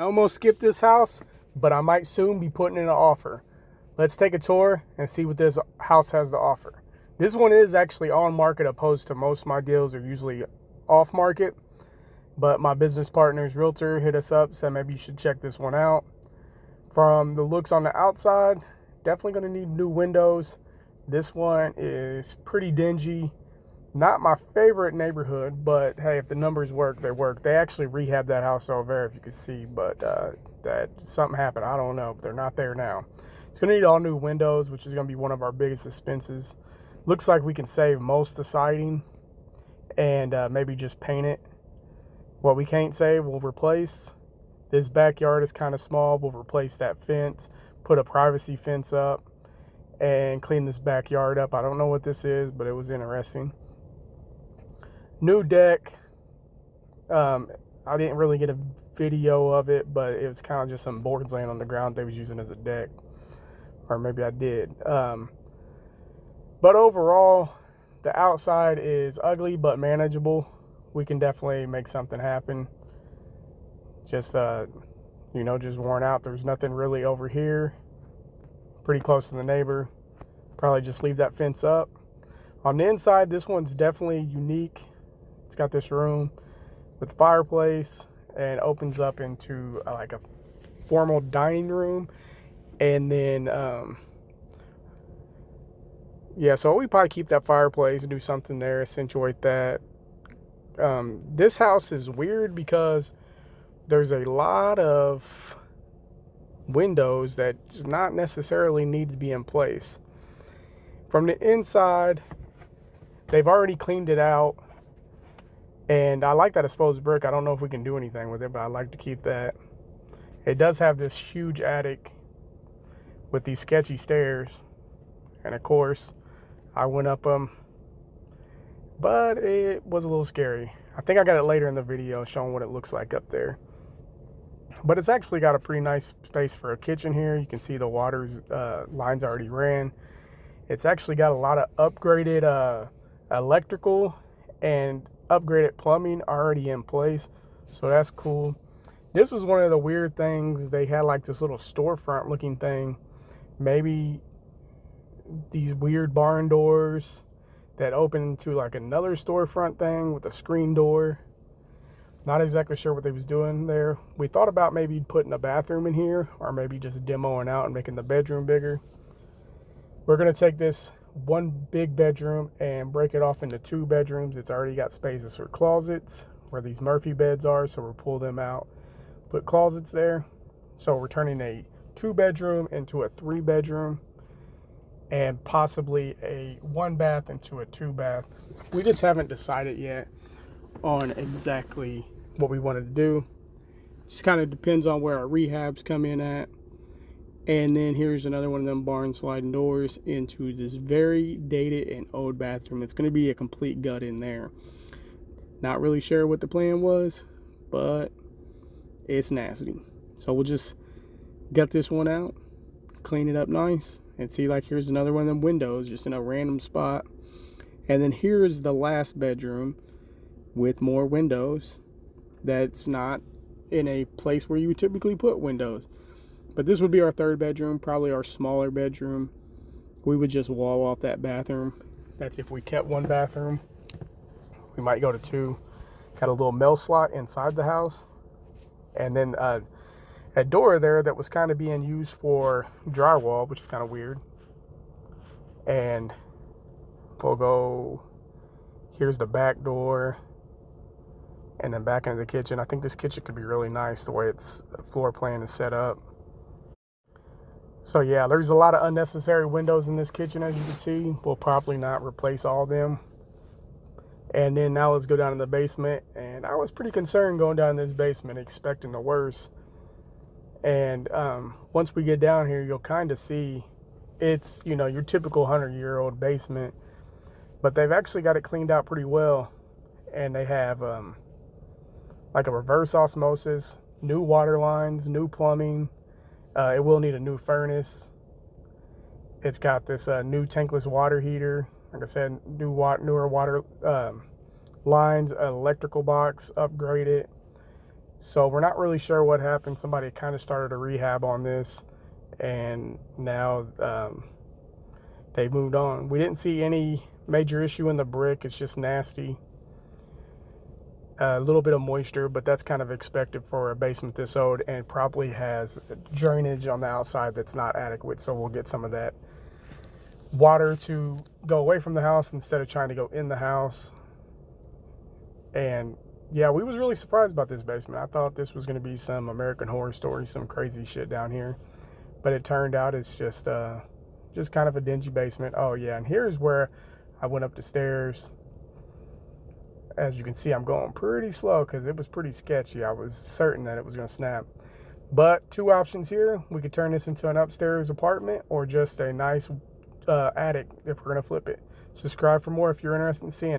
I almost skipped this house, but I might soon be putting in an offer. Let's take a tour and see what this house has to offer. This one is actually on market, opposed to most of my deals are usually off market. But my business partner's realtor hit us up, said maybe you should check this one out. From the looks on the outside, definitely going to need new windows. This one is pretty dingy. Not my favorite neighborhood, but hey, if the numbers work, they work. They actually rehabbed that house over there, if you can see, but that something happened. I don't know, but they're not there now. It's going to need all new windows, which is going to be one of our biggest expenses. Looks like we can save most of the siding and maybe just paint it. What we can't save, we'll replace. This backyard is kind of small. We'll replace that fence, put a privacy fence up, and clean this backyard up. I don't know what this is, but it was interesting. New deck. I didn't really get a video of it, but it was kind of just some boards laying on the ground they was using as a deck. Or maybe I did. But overall, the outside is ugly but manageable. We can definitely make something happen. Just, just worn out. There's nothing really over here. Pretty close to the neighbor. Probably just leave that fence up. On the inside, this one's definitely unique. It's got this room with fireplace and opens up into like a formal dining room. And then, so we probably keep that fireplace and do something there, accentuate that. This house is weird because there's a lot of windows that does not necessarily need to be in place. From the inside, they've already cleaned it out. And I like that exposed brick. I don't know if we can do anything with it, but I like to keep that. It does have this huge attic with these sketchy stairs. And of course, I went up them. But it was a little scary. I think I got it later in the video showing what it looks like up there. But it's actually got a pretty nice space for a kitchen here. You can see the water's lines already ran. It's actually got a lot of upgraded electrical and upgraded plumbing already in place. So that's cool. This was one of the weird things. They had like this little storefront looking thing. Maybe these weird barn doors that open to like another storefront thing with a screen door. Not exactly sure what they was doing there. We thought about maybe putting a bathroom in here or maybe just demoing out and making the bedroom bigger. We're going to take this one big bedroom and break it off into 2 bedrooms. It's already got spaces for closets where these Murphy beds are, so we'll pull them out, put closets there. So we're turning a 2-bedroom into a 3-bedroom and possibly a 1-bath into a 2-bath. We just haven't decided yet on exactly what we wanted to do. Just kind of depends on where our rehabs come in at. And then here's another one of them barn sliding doors into this very dated and old bathroom. It's going to be a complete gut in there. Not really sure what the plan was, but it's nasty. So we'll just gut this one out, clean it up nice, and see, like, here's another one of them windows just in a random spot. And then here's the last bedroom with more windows that's not in a place where you would typically put windows. But this would be our 3rd bedroom, probably our smaller bedroom. We would just wall off that bathroom. That's if we kept 1 bathroom. We might go to 2. Got a little mail slot inside the house. And then a door there that was kind of being used for drywall, which is kind of weird. And we'll go, here's the back door. And then back into the kitchen. I think this kitchen could be really nice the way its floor plan is set up. So yeah, there's a lot of unnecessary windows in this kitchen, as you can see. We'll probably not replace all of them. And then now let's go down in the basement. And I was pretty concerned going down in this basement, expecting the worst. And once we get down here, you'll kind of see it's, your typical 100-year-old basement. But they've actually got it cleaned out pretty well. And they have like a reverse osmosis, new water lines, new plumbing. It will need a new furnace. It's got this new tankless water heater. Like I said, newer water lines, electrical box upgraded. So we're not really sure what happened. Somebody kind of started a rehab on this, and now they moved on. We didn't see any major issue in the brick. It's just nasty. A little bit of moisture, but that's kind of expected for a basement this old, and probably has drainage on the outside that's not adequate. So we'll get some of that water to go away from the house instead of trying to go in the house. And yeah, we was really surprised about this basement. I thought this was going to be some American Horror Story, some crazy shit down here, but it turned out it's just kind of a dingy basement. Oh yeah, and here's where I went up the stairs. As you can see, I'm going pretty slow because it was pretty sketchy. I was certain that it was going to snap. But two options here. We could turn this into an upstairs apartment or just a nice attic if we're going to flip it. Subscribe for more if you're interested in seeing it.